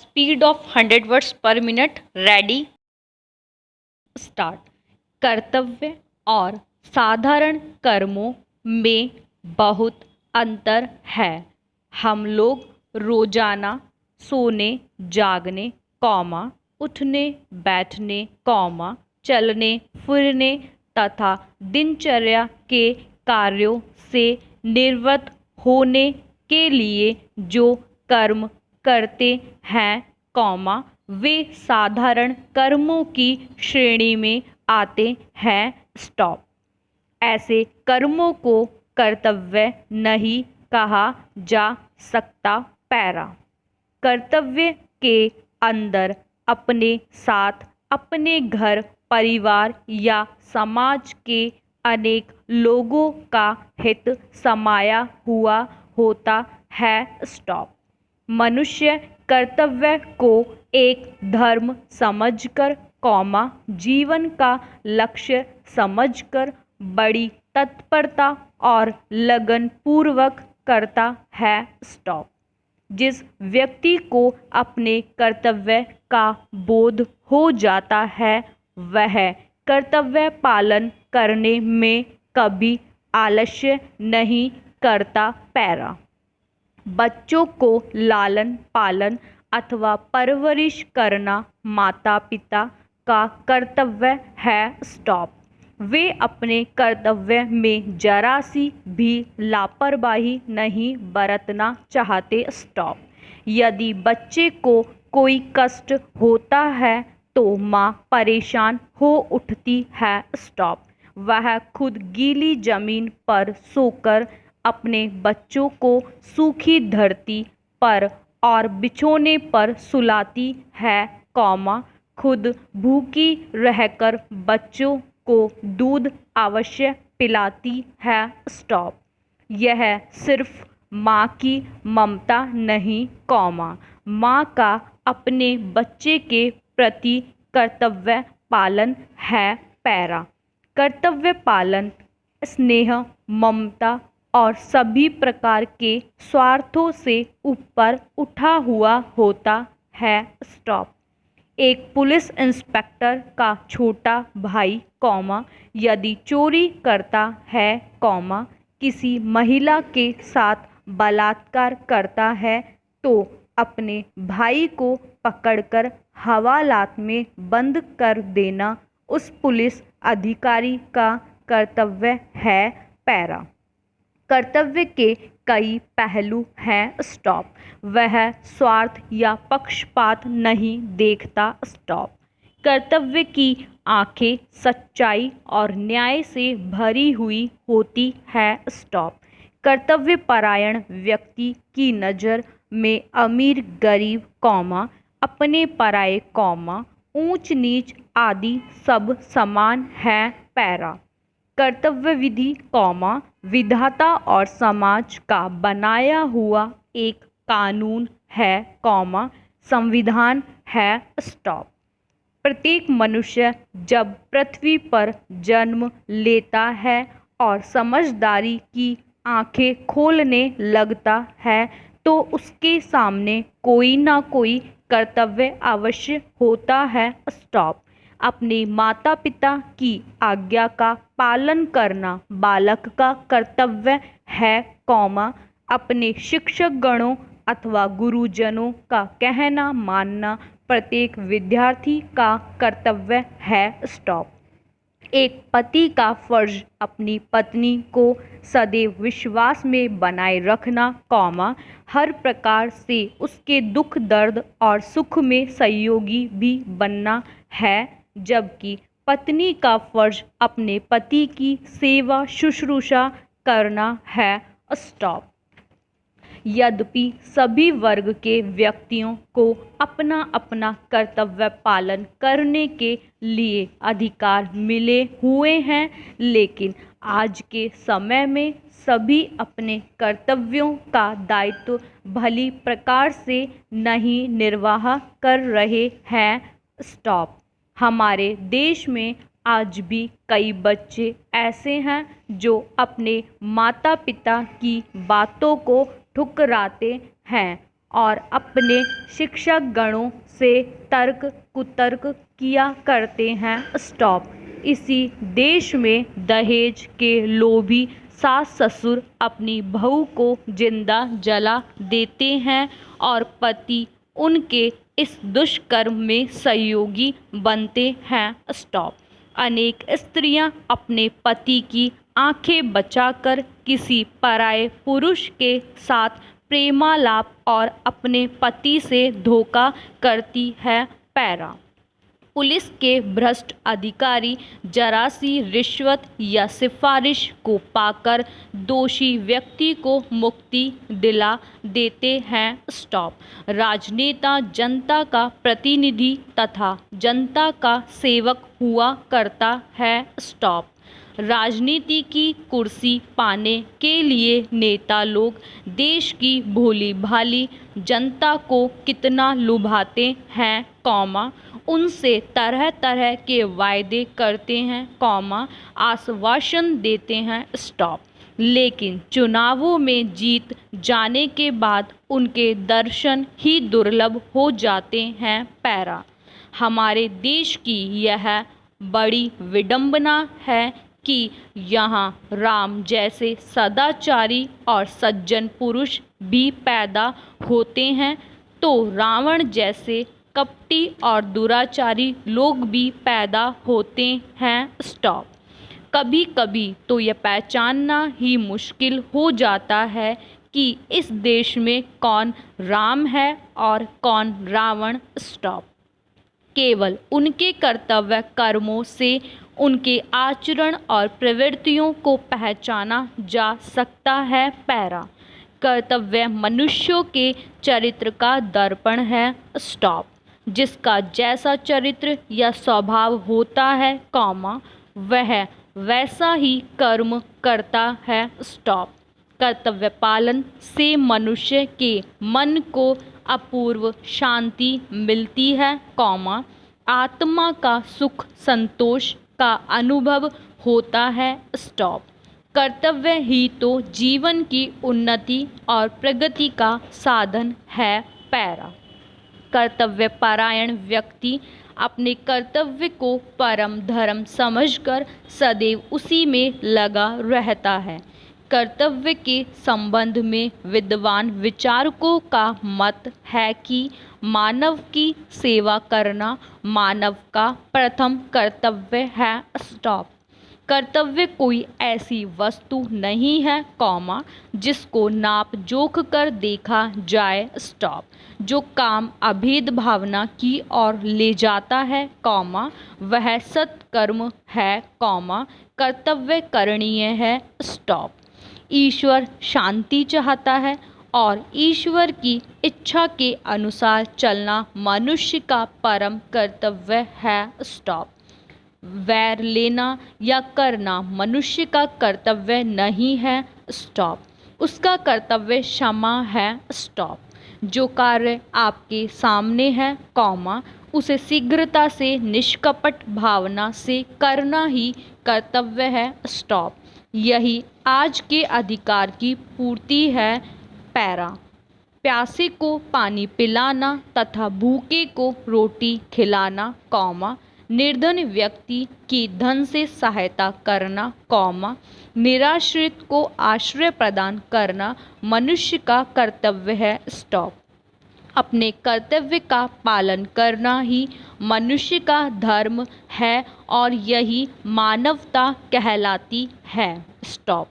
Speed of 100 words पर minute. Ready start. कर्तव्य और साधारण कर्मों में बहुत अंतर है। हम लोग रोजाना सोने जागने कौमा उठने बैठने कौमा चलने फिरने तथा दिनचर्या के कार्यों से निवृत्त होने के लिए जो कर्म करते हैं कौमा वे साधारण कर्मों की श्रेणी में आते हैं। स्टॉप। ऐसे कर्मों को कर्तव्य नहीं कहा जा सकता। पैरा। कर्तव्य के अंदर अपने साथ अपने घर परिवार या समाज के अनेक लोगों का हित समाया हुआ होता है। स्टॉप। मनुष्य कर्तव्य को एक धर्म समझकर कौमा जीवन का लक्ष्य समझकर बड़ी तत्परता और लगन पूर्वक करता है। स्टॉप। जिस व्यक्ति को अपने कर्तव्य का बोध हो जाता है वह कर्तव्य पालन करने में कभी आलस्य नहीं करता। पैरा। बच्चों को लालन पालन अथवा परवरिश करना माता पिता का कर्तव्य है। स्टॉप। वे अपने कर्तव्य में जरा सी भी लापरवाही नहीं बरतना चाहते। स्टॉप। यदि बच्चे को कोई कष्ट होता है तो माँ परेशान हो उठती है। स्टॉप। वह खुद गीली जमीन पर सोकर अपने बच्चों को सूखी धरती पर और बिछोने पर सुलाती है कौमा खुद भूखी रहकर बच्चों को दूध अवश्य पिलाती है। स्टॉप। यह सिर्फ माँ की ममता नहीं कौमा माँ का अपने बच्चे के प्रति कर्तव्य पालन है। पैरा। कर्तव्य पालन स्नेह ममता और सभी प्रकार के स्वार्थों से ऊपर उठा हुआ होता है। स्टॉप। एक पुलिस इंस्पेक्टर का छोटा भाई कौमा यदि चोरी करता है कौमा किसी महिला के साथ बलात्कार करता है तो अपने भाई को पकड़कर हवालात में बंद कर देना उस पुलिस अधिकारी का कर्तव्य है। पैरा। कर्तव्य के कई पहलू हैं। स्टॉप। वह स्वार्थ या पक्षपात नहीं देखता। स्टॉप। कर्तव्य की आंखें सच्चाई और न्याय से भरी हुई होती है। स्टॉप। कर्तव्य परायण व्यक्ति की नज़र में अमीर गरीब कौमा अपने पराये कौमा ऊंच नीच आदि सब समान है। पैरा। कर्तव्य विधि कौमा विधाता और समाज का बनाया हुआ एक कानून है कौमा संविधान है। स्टॉप। प्रत्येक मनुष्य जब पृथ्वी पर जन्म लेता है और समझदारी की आंखें खोलने लगता है तो उसके सामने कोई ना कोई कर्तव्य अवश्य होता है। स्टॉप। अपने माता पिता की आज्ञा का पालन करना बालक का कर्तव्य है कौमा अपने शिक्षक गणों अथवा गुरुजनों का कहना मानना प्रत्येक विद्यार्थी का कर्तव्य है। स्टॉप। एक पति का फर्ज अपनी पत्नी को सदैव विश्वास में बनाए रखना कौमा हर प्रकार से उसके दुख दर्द और सुख में सहयोगी भी बनना है जबकि पत्नी का फर्ज अपने पति की सेवा शुश्रूषा करना है। स्टॉप। यद्यपि सभी वर्ग के व्यक्तियों को अपना अपना कर्तव्य पालन करने के लिए अधिकार मिले हुए हैं लेकिन आज के समय में सभी अपने कर्तव्यों का दायित्व भली प्रकार से नहीं निर्वाह कर रहे हैं। स्टॉप। हमारे देश में आज भी कई बच्चे ऐसे हैं जो अपने माता पिता की बातों को ठुकराते हैं और अपने शिक्षक गणों से तर्क कुतर्क किया करते हैं। स्टॉप। इसी देश में दहेज के लोभी सास ससुर अपनी बहू को जिंदा जला देते हैं और पति उनके इस दुष्कर्म में सहयोगी बनते हैं। स्टॉप। अनेक स्त्रियां अपने पति की आंखें बचाकर किसी पराये पुरुष के साथ प्रेमालाप और अपने पति से धोखा करती है। पैरा। पुलिस के भ्रष्ट अधिकारी जरा सी रिश्वत या सिफारिश को पाकर दोषी व्यक्ति को मुक्ति दिला देते हैं। स्टॉप। राजनेता जनता का प्रतिनिधि तथा जनता का सेवक हुआ करता है। स्टॉप। राजनीति की कुर्सी पाने के लिए नेता लोग देश की भोली भाली जनता को कितना लुभाते हैं, कौमा, उनसे तरह तरह के वायदे करते हैं, कौमा, आश्वासन देते हैं। स्टॉप। लेकिन चुनावों में जीत जाने के बाद उनके दर्शन ही दुर्लभ हो जाते हैं। पैरा। हमारे देश की यह बड़ी विडंबना है कि यहाँ राम जैसे सदाचारी और सज्जन पुरुष भी पैदा होते हैं तो रावण जैसे कपटी और दुराचारी लोग भी पैदा होते हैं। स्टॉप। कभी कभी तो यह पहचानना ही मुश्किल हो जाता है कि इस देश में कौन राम है और कौन रावण। स्टॉप। केवल उनके कर्तव्य कर्मों से उनके आचरण और प्रवृत्तियों को पहचाना जा सकता है। पैरा। कर्तव्य मनुष्यों के चरित्र का दर्पण है। स्टॉप। जिसका जैसा चरित्र या स्वभाव होता है, कौमा, वह वैसा ही कर्म करता है। स्टॉप। कर्तव्य पालन से मनुष्य के मन को अपूर्व शांति मिलती है, कौमा, आत्मा का सुख संतोष का अनुभव होता है। स्टॉप। कर्तव्य ही तो जीवन की उन्नति और प्रगति का साधन है। पैरा। कर्तव्य परायण व्यक्ति अपने कर्तव्य को परम धर्म समझकर सदैव उसी में लगा रहता है। कर्तव्य के संबंध में विद्वान विचारकों का मत है कि मानव की सेवा करना मानव का प्रथम कर्तव्य है। स्टॉप। कर्तव्य कोई ऐसी वस्तु नहीं है, कौमा, जिसको नाप जोख कर देखा जाए। स्टॉप। जो काम अभेद भावना की ओर ले जाता है, कौमा, वह सत्कर्म है, कौमा, कर्तव्य करणीय है। स्टॉप। ईश्वर शांति चाहता है और ईश्वर की इच्छा के अनुसार चलना मनुष्य का परम कर्तव्य है। स्टॉप। वैर लेना या करना मनुष्य का कर्तव्य नहीं है। स्टॉप। उसका कर्तव्य क्षमा है। स्टॉप। जो कार्य आपके सामने है, कौमा, उसे शीघ्रता से निष्कपट भावना से करना ही कर्तव्य है। स्टॉप। यही आज के अधिकार की पूर्ति है। पैरा। प्यासे को पानी पिलाना तथा भूखे को रोटी खिलाना, कौमा, निर्धन व्यक्ति की धन से सहायता करना, कौमा, निराश्रित को आश्रय प्रदान करना मनुष्य का कर्तव्य है। स्टॉप। अपने कर्तव्य का पालन करना ही मनुष्य का धर्म है और यही मानवता कहलाती है। स्टॉप।